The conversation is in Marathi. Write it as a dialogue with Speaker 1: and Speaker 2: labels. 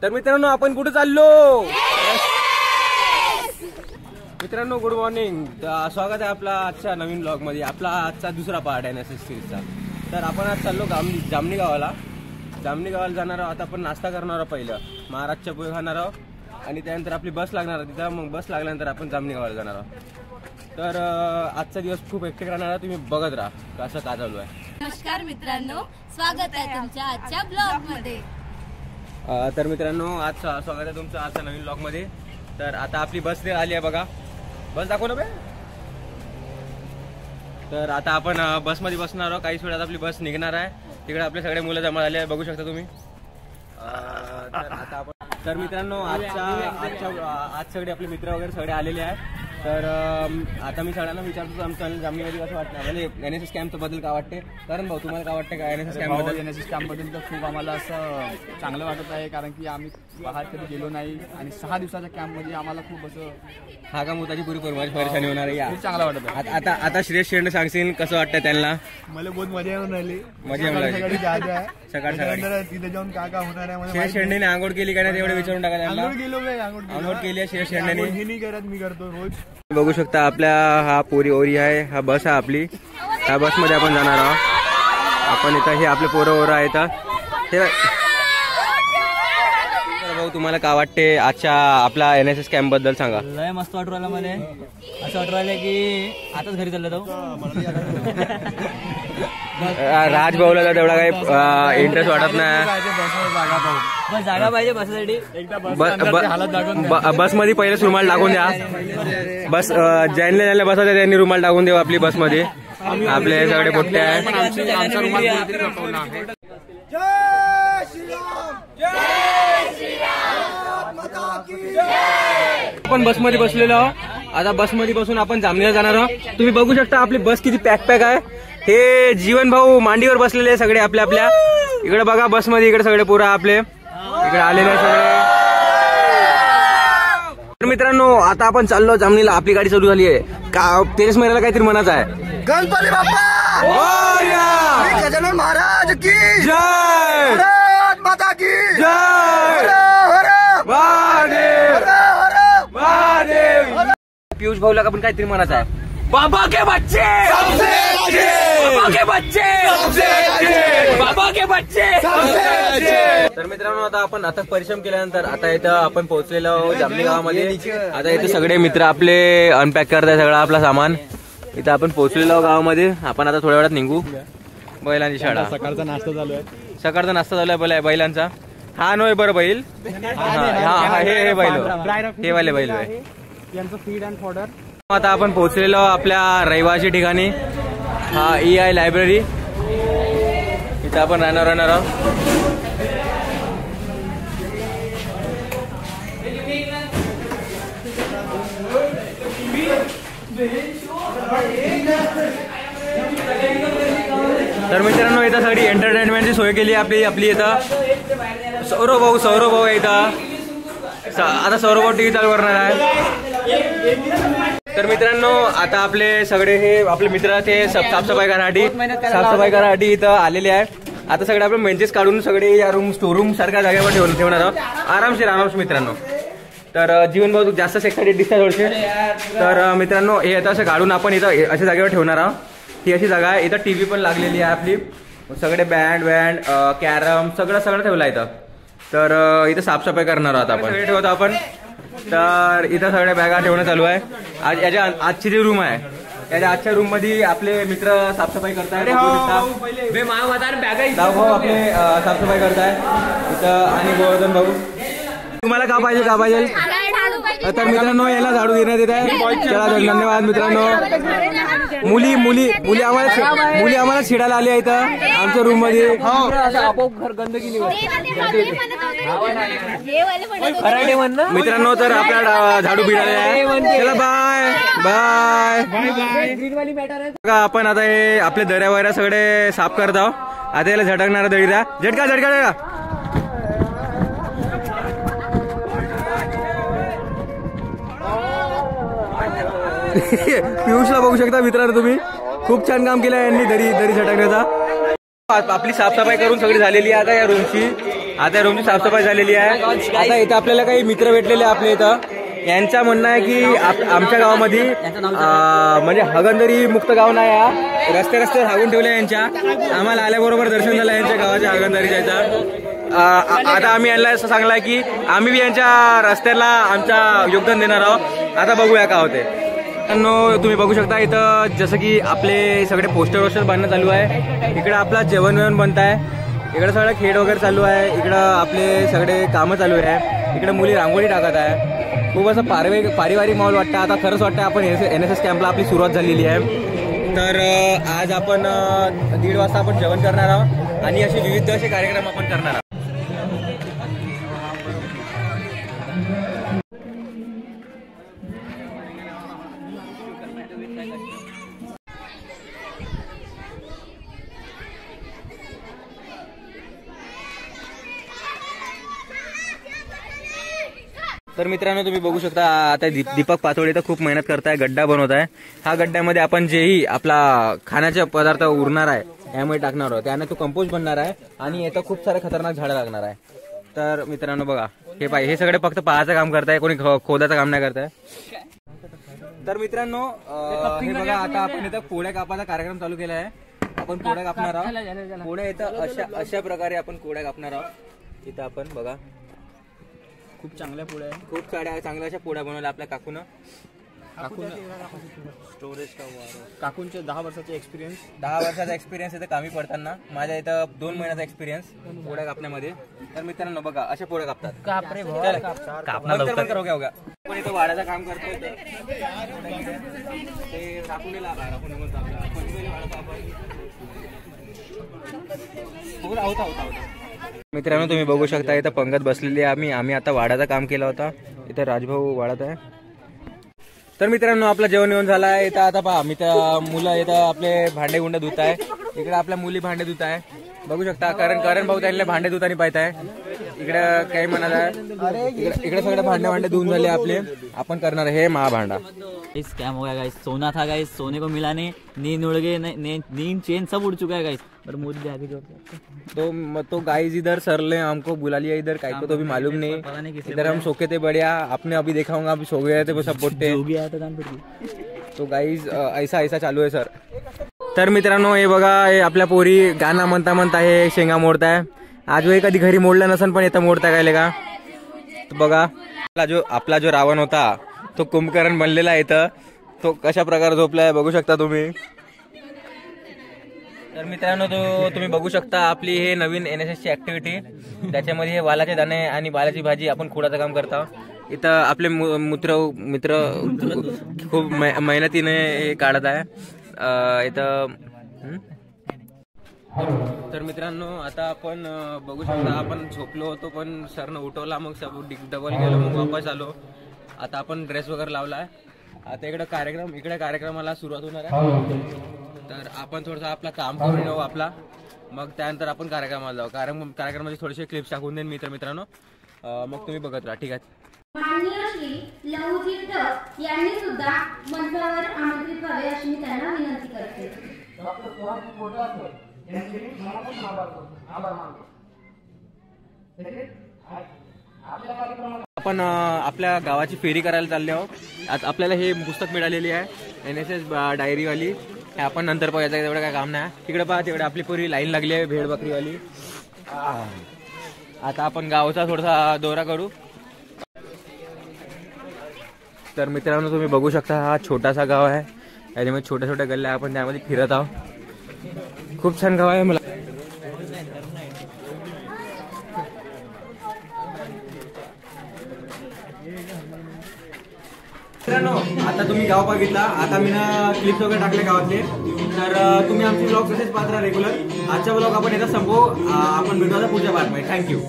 Speaker 1: तर मित्रांनो आपण कुठे चाललो? मित्रांनो गुड मॉर्निंग. स्वागत आहे आपला आजच्या नवीन ब्लॉग मध्ये. आपला आजचा दुसरा पार्ट आहे NSS सिरीजचा. तर आपण आज चाललो जामणी गावाला जाणार आहोत. आता आपण नाश्ता करणार आहोत. पहिलं महाराजच्या पोहे खाणार आहोत आणि त्यानंतर आपली बस लागणार आहे तिथं. मग बस लागल्यानंतर आपण जामणी गावाला जाणार आहोत. तर आजचा दिवस खूप हेक्टिक राहणार आहे. तुम्ही बघत राहा कसं का चालू आहे.
Speaker 2: नमस्कार मित्रांनो, स्वागत आहे तुमच्या आजच्या ब्लॉग मध्ये.
Speaker 1: तर मित्रांनो आज स्वागत आहे तुमचं आजच्या नवीन ब्लॉग मध्ये. तर आता आपली बस आली आहे बघा. बस दाखव ना बे. तर आता आपण बसमध्ये बसणार आहोत. काहीच वेळात आपली बस निघणार आहे. तिकडे आपले सगळे मुलं जमा झाले आहे, बघू शकता तुम्ही. तर आता आपण तर मित्रांनो आज सगळे आपले मित्र वगैरे सगळे आलेले आहेत. तर आता मी सगळ्यांना विचारतो आमच्या जामणीमध्ये कसं वाटतं, म्हणजे NSS कॅम्प बद्दल काय वाटते. कारण भाऊ तुम्हाला काय वाटतं का NSS कॅम्प बद्दल?
Speaker 3: NSS कॅम्प बद्दल तर खूप आम्हाला असं चांगलं वाटत आहे, कारण की आम्ही बाहेर कधी गेलो नाही आणि 6 दिवसाच्या कॅम्प मध्ये आम्हाला खूप असं
Speaker 1: हा का मुताची पुरी परेशानी होणार आहे.
Speaker 3: खूप चांगला वाटत आहे.
Speaker 1: आता श्रेयस शेंडे सांगशील कसं वाटतं त्यांना?
Speaker 4: मला बहुत मजा येऊन राहिली.
Speaker 1: मजा येऊन राहिली.
Speaker 4: सकाळी तिथे जाऊन काय काय होणार आहे.
Speaker 1: श्रेयस शेंडेने आंघोळ केली का नाही तेवढे विचारून टाका त्यांना. आंघोळ केली आहे श्रेयस शेंडेने.
Speaker 4: हे नाही करत, मी करतो रोज.
Speaker 1: बघू शकता आपल्या हा पोरी ओरी आहे. हा बस आहे आपली. ह्या बसमध्ये आपण जाणार आहोत. आपण इथं हे आपले पोरं ओरं आहेत. हे भाऊ तुम्हाला काय वाटते आजच्या आपला NSS कॅम्प बद्दल सांगा.
Speaker 5: लय मस्त वाटू राहिला मला. असं वाटू राहिलं की आताच घरी चाललो जाऊ.
Speaker 1: राज भाऊला तेवढा काही इंटरेस्ट वाटत नाही.
Speaker 5: बस जागा पाहिजे बससाठी.
Speaker 1: बस मध्ये पहिलेच रुमाल टाकून द्या. बस ज्यांना बसत आहे त्यांनी रुमाल टाकून देऊ आपली बस मध्ये. आपले सगळे पोट्टे आहेत. आपण बसमध्ये बसलेलो आहोत. आता बसमध्ये बसून आपण जामणीला जाणार आहोत. तुम्ही बघू शकता आपली बस किती पॅक आहे. हे जीवन भाऊ मांडीवर बसलेले सगळे आपल्या इकडे बघा बसमध्ये. इकडे सगळे पोरं आपले इकडे आलेले सगळे. तर मित्रांनो आता आपण चाललो जामणीला. आपली गाडी चालू झाली आहे. का तेजस महिन्याला काहीतरी म्हणायचं आहे.
Speaker 4: गणपती बाप्पा, गजानन महाराज की
Speaker 1: जय,
Speaker 4: भारत माता की
Speaker 1: जय, महादेव महादेव. पियुष भाऊला आपण काहीतरी म्हणायचं आहे. बाबा के बच्चे सबसे अच्छे, बाबा के बच्चे सबसे अच्छे, बाबा के बच्चे सबसे अच्छे. तर मित्रांनो आता परिश्रम केल्यानंतर आता इथं आपण पोहोचलेलो जामणी गावामध्ये. आता इथे सगळे मित्र आपले अनपॅक करताय सगळं आपला सामान. इथं आपण पोहोचलेलो गावामध्ये. आपण आता थोड्या वेळात निघू. बैलांची शाळा.
Speaker 4: सकाळचा नाश्ता चालू आहे.
Speaker 1: सकाळचा नाश्ता चालू आहे बैलांचा. हा नोय बरं बैल. हा हे बैल, हे वाले बैल आहे
Speaker 4: यांचं फीड अँड फॉडर.
Speaker 1: आता आपण पोहोचलेलो आपल्या रहिवासी ठिकाणी. हा EI लायब्ररी. इथं आपण राहणार आहोत. तर मित्रांनो इथं सगळी एंटरटेनमेंटची सोय केली आपली इथं. सौरभ भाऊ आहे इथं. आता सौरभ भाऊ TV चालू करणार आहे. तर मित्रांनो आता आपले सगळे हे आपले मित्र ते साफसफाई करासाठी इथं आलेले आहे. आता सगळे आपले बेंचेस काढून सगळे या स्टोर रूम सारख्या जागेवर ठेवणार आहोत. आरामशीर मित्रांनो. तर जीवन भाऊ जास्त सेक्साठी दिसतात थोडेसे. तर मित्रांनो हे आता असं काढून आपण इथं अशा जागेवर ठेवणार आहोत. ही अशी जागा आहे. इथं TV पण लागलेली आहे आपली. सगळे बँड कॅरम सगळं ठेवलं इथं. तर इथं साफसफाई करणार आहोत आपण. सगळे ठेवतो आपण. तर इथं सगळ्या बॅगा ठेवणं चालू आहे. आजची जी रूम आहे त्याच्या आजच्या रूम मध्ये आपले मित्र साफसफाई करताय. भाऊ आपले साफसफाई करताय इथं. आणि गोवर्धन भाऊ तुम्हाला का पाहिजे. तर मित्रांनो याला झाडू देण्यात येत आहे. चला धन्यवाद मित्रांनो. मुली आम्हाला शिडायला आली आहेत आमच्या रूम मध्ये. मित्रांनो तर आपला झाडू भिडालेला आहे. चला बाय. आपण आता हे आपले दर्या वगैरे सगळे साफ करत आहोत. आता याला झटकणारा दळीरा झटका. पियुषला बघू शकता मित्रांनो तुम्ही. खूप छान काम केलं यांनी दरी झटकण्याचा. आपली साफसफाई करून सगळी झालेली आहे आता या रूमची. आता रूमची साफसफाई झालेली आहे. आता इथं आपल्याला काही मित्र भेटलेले आपले इथं. यांचं म्हणणं आहे की आमच्या गावामध्ये म्हणजे हगंदरी मुक्त गाव नाही आहे. रस्ते रस्ते हागून ठेवले यांच्या. आम्हाला आल्याबरोबर दर्शन झालं यांच्या गावाच्या हगंदरीच्या याचा. आता आम्ही यांना असं सांगलाय की आम्ही बी यांच्या रस्त्याला आमचा योगदान देणार आहोत. आता बघूया काय होते. तुम्ही बघू शकता इथं जसं की आपले सगळे पोस्टर बांधणं चालू आहे. इकडे आपला जेवण बनत आहे. इकडे सगळं खेळ वगैरे चालू आहे. इकडं आपले सगळे कामं चालू आहे. इकडे मुली रांगोळी टाकत आहे. खूप असं पारिवारिक माहोल वाटतं. आता खरंच वाटतं आपण NSS कॅम्पला आपली सुरुवात झालेली आहे. तर आज आपण 1:30 वाजता आपण जेवण करणार आहोत आणि असे विविध असे कार्यक्रम आपण करणार आहोत. तर मित्रांनो तुम्ही बघू शकता आता दीपक पातोळे तर खूप मेहनत करताय. गड्डा बनवत आहे. हा गड्ड्यामध्ये आपण जेही आपला खाण्याचे पदार्थ उरणार आहे यामध्ये टाकणार आहोत. त्याने तो कंपोस्ट बनणार आहे आणि याचं खूप सारे खतरनाक झाडं लागणार आहे. तर मित्रांनो बघा हे सगळे फक्त पाहायचं काम करताय. कोणी खोदाचं काम नाही करताय. तर मित्रांनो हे बघा आता आपण इथं पोळ्या कापाचा कार्यक्रम चालू केला आहे. आपण पोळ्या कापणार आहोत. पोळ्या इथं अशा प्रकारे आपण पोळ्या कापणार आहोत. इथं आपण बघा
Speaker 3: खूप चांगल्या पोळ्या आहे.
Speaker 1: खूप साऱ्या चांगल्या अशा पोळ्या बनवल्या आपल्या काकून.
Speaker 3: काकूंचे 10 वर्षाचे एक्सपिरियन्स.
Speaker 1: 10 वर्षाचा एक्सपिरियन्स इथं कामी पडताना. माझ्या इथं 2 महिन्याचा एक्सपिरियन्स पोळ्या कापण्यामध्ये. तर मित्रांनो बघा अशा पोळ्या कापतात. आपण इथं वाड्याचं काम करतोय. ते राखून मित्रांनो तुम्ही बघू शकता इथं पंगत बसलेली आहे. आम्ही आता वाड्याचं काम केलं होतं. इथं राजभाऊ वाढत आहे. तर मित्रांनो आपलं जेवण येऊन झालं आहे. इथं आता पहा मुलं इथं आपले भांडे गुंडे धुत आहे. इकडे आपल्या मुली भांडे धुत आहे. बघू शकता करण भाऊ त्यांना भांडे धुतानी पाहत आहे. इकडे काही म्हणाला इकडे सगळे भांडे धुवून झाले आपले. आपण करणार हे महाभांडा.
Speaker 5: स्कैम हो गया गाइस. सोना था गाइस, सोने को मिला नहीं. नींद उड़ गई, नींद चेन सब उड़ चुका है गाइस. पर मुझे आगे जोर
Speaker 1: तो गाइस इधर सर ने हमको बुला लिया इधर. काहे को तो भी मालूम नहीं. इधर हम सोके थे बढ़िया. आपने अभी देखा होगा अभी सो गए थे सब बोलते. तो गाइस ऐसा चालू आहे सर. तर मित्रांनो हे बघा हे आपल्या पोरी गाणं म्हणता हे शेंगा मोडताय. आज हे कधी घरी मोडलं नसन पण इथं मोडता काय का. तर बघा आपला जो रावण होता तो कुंभकर्ण बनलेला आहे. इथं तो कशा प्रकारे झोपलाय बघू शकता तुम्ही. तर मित्रांनो तुम्ही बघू शकता आपली हे नवीन NSS ची ऍक्टिव्हिटी. त्याच्यामध्ये हे वालाचे दाणे आणि वालाची भाजी आपण खुडाचं काम करतो. इथं आपले मित्र खूप मेहनतीने हे काढत आहे इथं. तर मित्रांनो आता आपण बघू शकता आपण झोपलो होतो पण सरनं उठवला. मग सब डबल गेलो मग वापस आलो. आता आपण ड्रेस वगैरे लावलाय. आता इकडे कार्यक्रमाला सुरुवात होणार आहे. तर आपण थोडंसं आपला काम करून येऊ आपला. मग त्यानंतर आपण कार्यक्रमाला जाऊ. कार्यक्रमाचे थोडेसे क्लिप्स टाकून देईन मित्रांनो. मग तुम्ही बघत राहा. ठीक आहे.
Speaker 2: माननीय श्री लहुजी टक यांनी सुद्धा मंचावर आमंत्रित व्हावे अशी मी त्यांना विनंती करते.
Speaker 1: आपण आपल्या गावाची फेरी करायला चालले आहोत. आज आपल्याला हे पुस्तक मिळालेली आहे NSS डायरीवाली. हे आपण नंतर पाहायचं. तेवढं काय काम नाही. तिकडे पहा तेवढं आपली पुरी लाईन लागली आहे भेड बकरीवाली. आता आपण गावाचा थोडासा दौरा करू. तर मित्रांनो तुम्ही बघू शकता हा छोटासा गाव आहे. याच्यामध्ये छोट्या गल्ल्या आपण त्यामध्ये फिरत आहोत. खूप छान गाव आहे. मला मित्रांनो आता तुम्ही गाव बघितला. आता मी ना क्लिप्स वगैरे टाकले गावातले. तर तुम्ही आमचे ब्लॉग तसेच पाहत राहा रेग्युलर. आजचा ब्लॉग आपण याचा संपवू. आपण भेटू आता पुढच्या बातमी. थँक्यू.